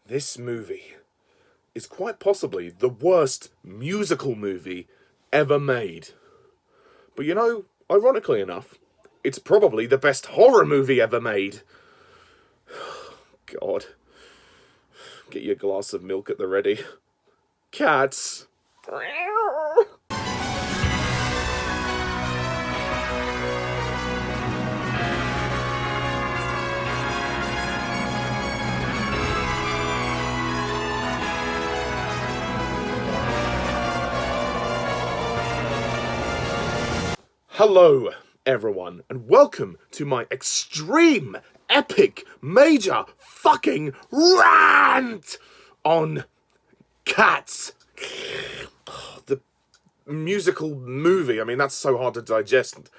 This movie is quite possibly the worst musical movie ever made. But you know, ironically enough, it's probably the best horror movie ever made. God. Get your glass of milk at the ready. Cats. Hello, everyone, and welcome to my extreme, epic, major, fucking rant on Cats. The musical movie, I mean, that's so hard to digest.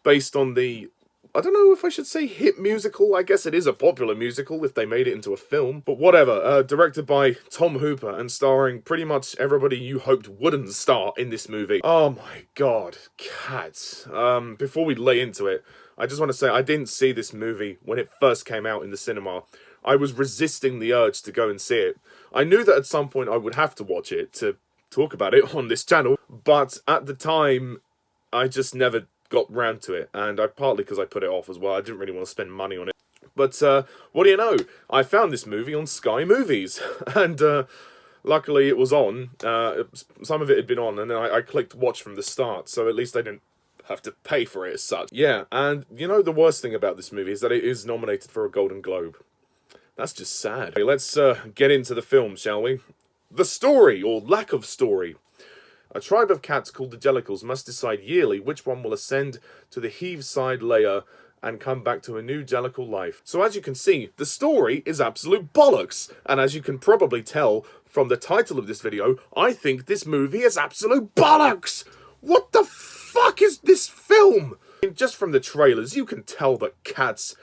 Based on the, I don't know if I should say hit musical. I guess it is a popular musical if they made it into a film. But whatever, directed by Tom Hooper and starring pretty much everybody you hoped wouldn't star in this movie. Oh my god, Cats. Before we lay into it, I just want to say I didn't see this movie when it first came out in the cinema. I was resisting the urge to go and see it. I knew that at some point I would have to watch it to talk about it on this channel, but at the time, I just never got round to it, and partly because I put it off as well. I didn't really want to spend money on it. But what do you know? I found this movie on Sky Movies, and luckily it was on. Some of it had been on, and then I clicked watch from the start, so at least I didn't have to pay for it as such. Yeah, and you know the worst thing about this movie is that it is nominated for a Golden Globe. That's just sad. Okay, let's get into the film, shall we? The story, or lack of story. A tribe of cats called the Jellicles must decide yearly which one will ascend to the heave-side layer and come back to a new Jellicle life. So as you can see, the story is absolute bollocks. And as you can probably tell from the title of this video, I think this movie is absolute bollocks! What the fuck is this film? And just from the trailers, you can tell that Cats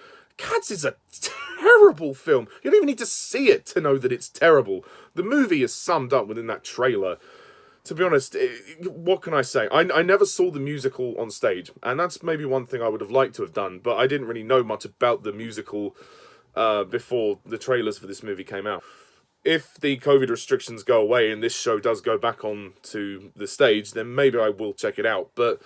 is a terrible film. You don't even need to see it to know that it's terrible. The movie is summed up within that trailer. To be honest, what can I say? I never saw the musical on stage, and that's maybe one thing I would have liked to have done, but I didn't really know much about the musical before the trailers for this movie came out. If the COVID restrictions go away and this show does go back on to the stage, then maybe I will check it out, but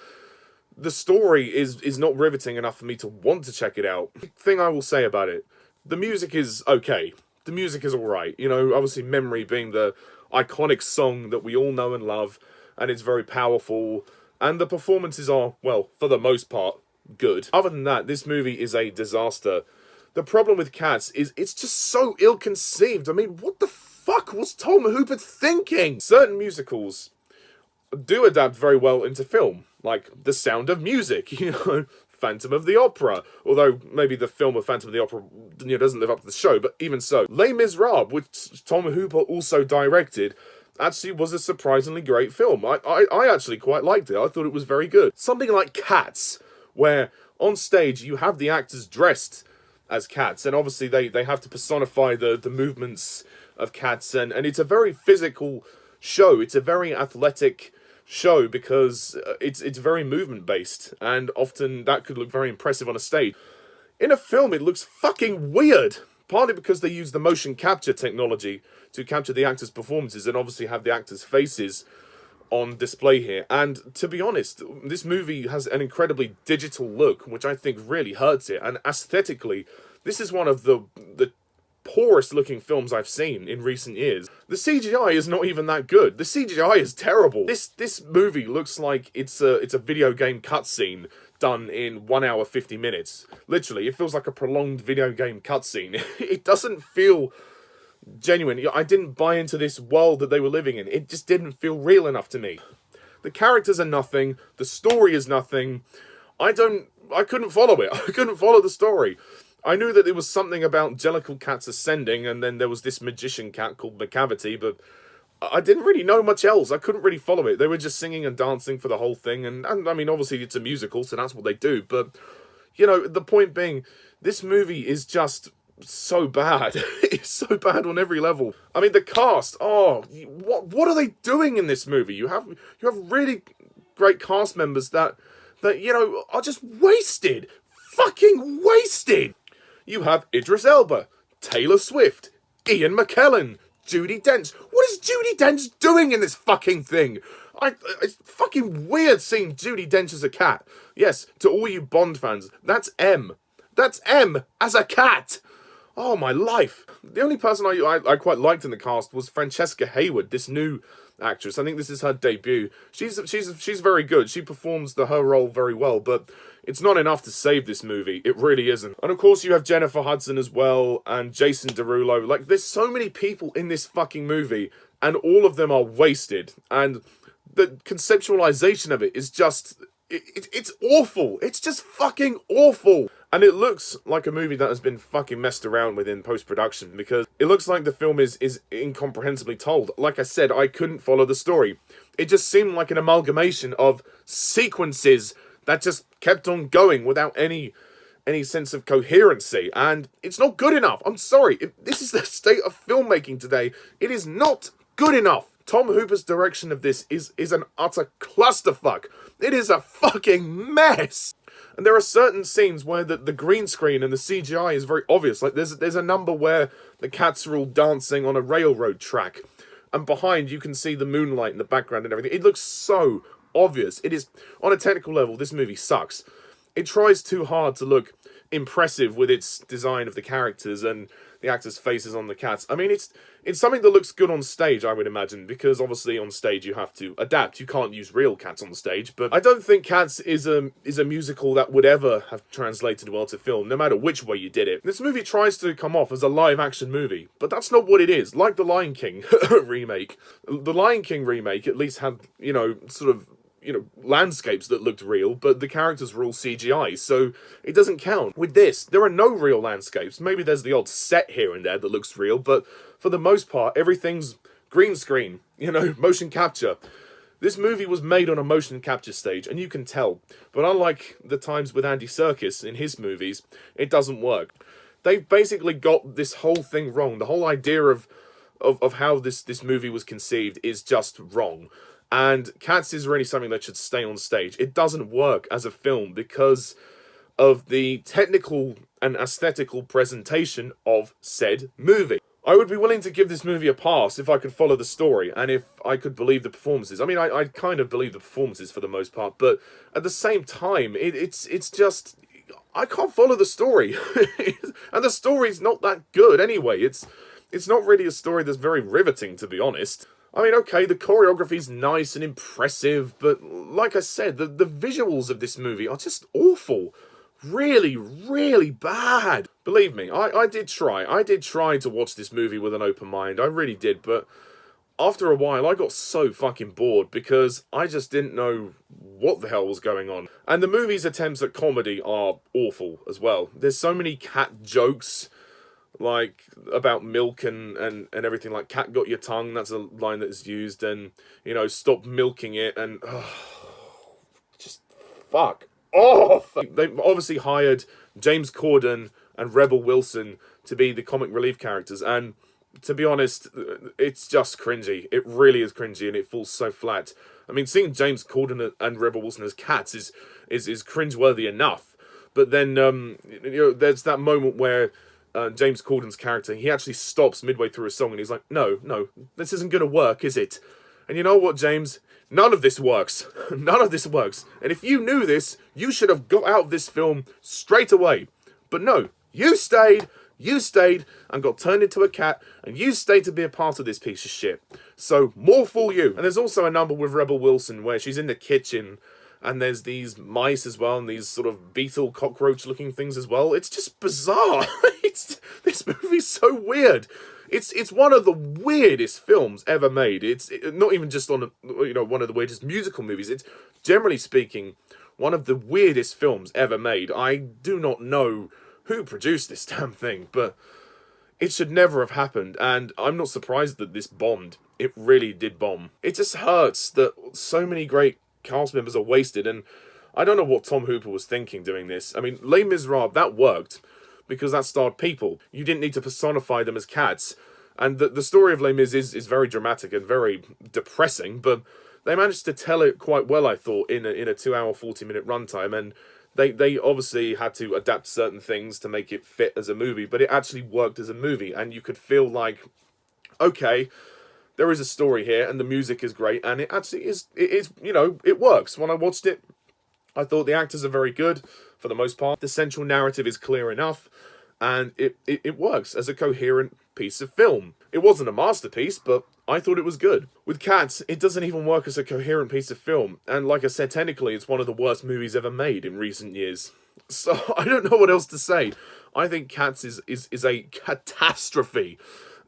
the story is not riveting enough for me to want to check it out. The thing I will say about it, the music is okay. The music is alright. You know, obviously Memory being the iconic song that we all know and love, and it's very powerful, and the performances are, well, for the most part, good. Other than that, this movie is a disaster. The problem with Cats is it's just so ill-conceived. I mean, what the fuck was Tom Hooper thinking? Certain musicals do adapt very well into film, like The Sound of Music, you know, Phantom of the Opera, although maybe the film of Phantom of the Opera doesn't live up to the show, but even so. Les Miserables, which Tom Hooper also directed, actually was a surprisingly great film. I actually quite liked it. I thought it was very good. Something like Cats, where on stage you have the actors dressed as cats, and obviously they have to personify the movements of cats, and it's a very physical show. It's a very athletic show because it's very movement based, and often that could look very impressive on a stage. In a film it looks fucking weird, partly because they use the motion capture technology to capture the actors' performances and obviously have the actors' faces on display here. And to be honest, this movie has an incredibly digital look, which I think really hurts it, and aesthetically this is one of the poorest looking films I've seen in recent years. The CGI is not even that good. The CGI is terrible. This movie looks like it's a video game cutscene done in 1 hour 50 minutes. Literally, it feels like a prolonged video game cutscene. It doesn't feel genuine. I didn't buy into this world that they were living in. It just didn't feel real enough to me. The characters are nothing. The story is nothing. I couldn't follow it. I couldn't follow the story. I knew that there was something about Jellicle cats ascending, and then there was this magician cat called McCavity, but I didn't really know much else. I couldn't really follow it. They were just singing and dancing for the whole thing, and I mean, obviously it's a musical, so that's what they do, but, you know, the point being, this movie is just so bad. It's so bad on every level. I mean, the cast, what are they doing in this movie? You have really great cast members that, you know, are just wasted. Fucking wasted! You have Idris Elba, Taylor Swift, Ian McKellan, Judi Dench. What is Judi Dench doing in this fucking thing? It's fucking weird seeing Judi Dench as a cat. Yes, to all you Bond fans, that's M. That's M as a cat. Oh, my life. The only person I quite liked in the cast was Francesca Hayward, this new actress. I think this is her debut. She's very good. She performs her role very well, but it's not enough to save this movie. It really isn't. And of course you have Jennifer Hudson as well, and Jason Derulo. Like, there's so many people in this fucking movie, and all of them are wasted. And the conceptualization of it is just... It's awful. It's just fucking awful. And it looks like a movie that has been fucking messed around with in post-production, because it looks like the film is incomprehensibly told. Like I said, I couldn't follow the story. It just seemed like an amalgamation of sequences that just kept on going without any sense of coherency. And it's not good enough. I'm sorry. If this is the state of filmmaking today, it is not good enough. Tom Hooper's direction of this is an utter clusterfuck. It is a fucking mess. And there are certain scenes where the green screen and the CGI is very obvious. Like, there's a number where the cats are all dancing on a railroad track, and behind you can see the moonlight in the background and everything. It looks so obvious. It is, on a technical level, this movie sucks. It tries too hard to look impressive with its design of the characters and the actors' faces on the cats. I mean, it's something that looks good on stage, I would imagine, because obviously on stage you have to adapt. You can't use real cats on the stage, but I don't think Cats is a musical that would ever have translated well to film, no matter which way you did it. This movie tries to come off as a live-action movie, but that's not what it is. Like the Lion King remake. The Lion King remake at least had, landscapes that looked real, but the characters were all CGI, so it doesn't count. With this, there are no real landscapes. Maybe there's the odd set here and there that looks real, but for the most part, everything's green screen, motion capture. This movie was made on a motion capture stage, and you can tell. But unlike the times with Andy Serkis in his movies, it doesn't work. They've basically got this whole thing wrong. The whole idea of how this movie was conceived is just wrong. And Cats is really something that should stay on stage. It doesn't work as a film because of the technical and aesthetical presentation of said movie. I would be willing to give this movie a pass if I could follow the story and if I could believe the performances. I mean, I kind of believe the performances for the most part, but at the same time, it's just... I can't follow the story. And the story's not that good anyway. It's not really a story that's very riveting, to be honest. I mean, okay, the choreography's nice and impressive, but like I said, the visuals of this movie are just awful. Really, really bad. Believe me, I did try. I did try to watch this movie with an open mind. I really did, but after a while, I got so fucking bored because I just didn't know what the hell was going on. And the movie's attempts at comedy are awful as well. There's so many cat jokes, like about milk and everything, like cat got your tongue, that's a line that is used, and stop milking it, and just fuck off. They've obviously hired James Corden and Rebel Wilson to be the comic relief characters, and to be honest, it's just cringy. It really is cringy, and it falls so flat. I mean, seeing James Corden and Rebel Wilson as cats is cringeworthy enough, but then there's that moment where James Corden's character, he actually stops midway through a song and he's like, no, this isn't going to work, is it? And you know what, James? None of this works. None of this works. And if you knew this, you should have got out of this film straight away. But no, you stayed, and got turned into a cat, and you stayed to be a part of this piece of shit. So, more fool you. And there's also a number with Rebel Wilson where she's in the kitchen, and there's these mice as well, and these sort of beetle cockroach looking things as well. It's just bizarre. This movie's so weird. It's one of the weirdest films ever made. It's not even just on one of the weirdest musical movies. It's, generally speaking, one of the weirdest films ever made. I do not know who produced this damn thing, but it should never have happened, and I'm not surprised that this bombed. It really did bomb. It just hurts that so many great cast members are wasted, and I don't know what Tom Hooper was thinking doing this. I mean, Les Miserables, that worked, because that starred people. You didn't need to personify them as cats, and the story of Les Mis is very dramatic and very depressing, but they managed to tell it quite well, I thought, in a 2 hour, 40 minute runtime, and They obviously had to adapt certain things to make it fit as a movie, but it actually worked as a movie, and you could feel like, okay, there is a story here, and the music is great, and it actually is, it works. When I watched it, I thought the actors are very good, for the most part. The central narrative is clear enough, and it works as a coherent piece of film. It wasn't a masterpiece, but I thought it was good. With Cats, it doesn't even work as a coherent piece of film, and like I said, technically, it's one of the worst movies ever made in recent years. So, I don't know what else to say. I think Cats is a catastrophe,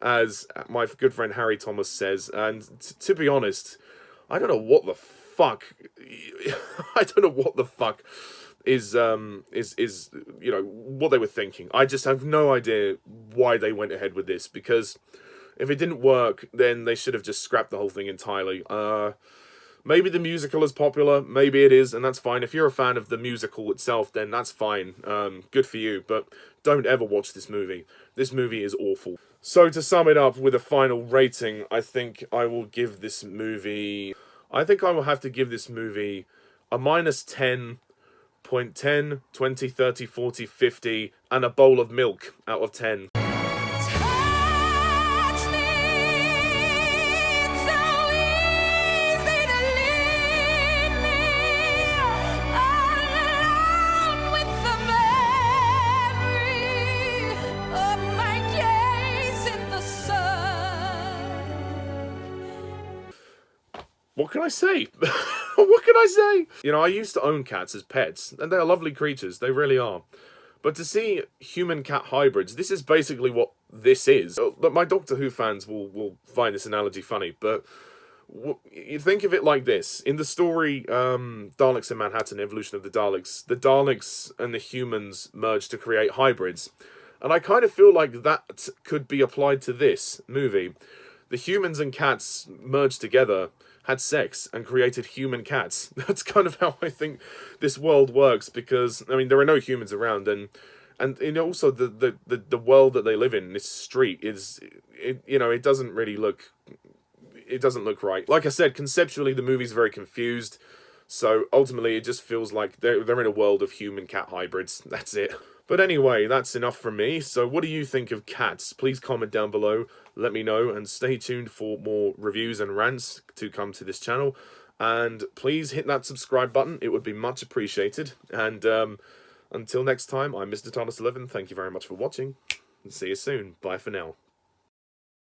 as my good friend Harry Thomas says, and to be honest, I don't know what the fuck, I don't know what the fuck is what they were thinking. I just have no idea why they went ahead with this, because if it didn't work, then they should have just scrapped the whole thing entirely. Maybe the musical is popular, maybe it is, and that's fine. If you're a fan of the musical itself, then that's fine. Good for you, but don't ever watch this movie. This movie is awful. So to sum it up with a final rating, I think I will give this movie... I think I will have to give this movie a minus 10.10, 20, 30, 40, 50, and a bowl of milk out of 10. What can I say? What can I say? You know, I used to own cats as pets, and they are lovely creatures, they really are. But to see human-cat hybrids, this is basically what this is. But my Doctor Who fans will find this analogy funny, but you think of it like this. In the story, Daleks in Manhattan, Evolution of the Daleks and the humans merged to create hybrids. And I kind of feel like that could be applied to this movie. The humans and cats merged together, had sex, and created human cats. That's kind of how I think this world works, because, I mean, there are no humans around, and also the world that they live in, this street, it doesn't really look, it doesn't look right. Like I said, conceptually, the movie's very confused, so ultimately, it just feels like they're in a world of human-cat hybrids. That's it. But anyway, that's enough from me. So what do you think of Cats? Please comment down below, let me know, and stay tuned for more reviews and rants to come to this channel. And please hit that subscribe button, it would be much appreciated. And until next time, I'm Mr. Thomas11. Thank you very much for watching, and see you soon. Bye for now.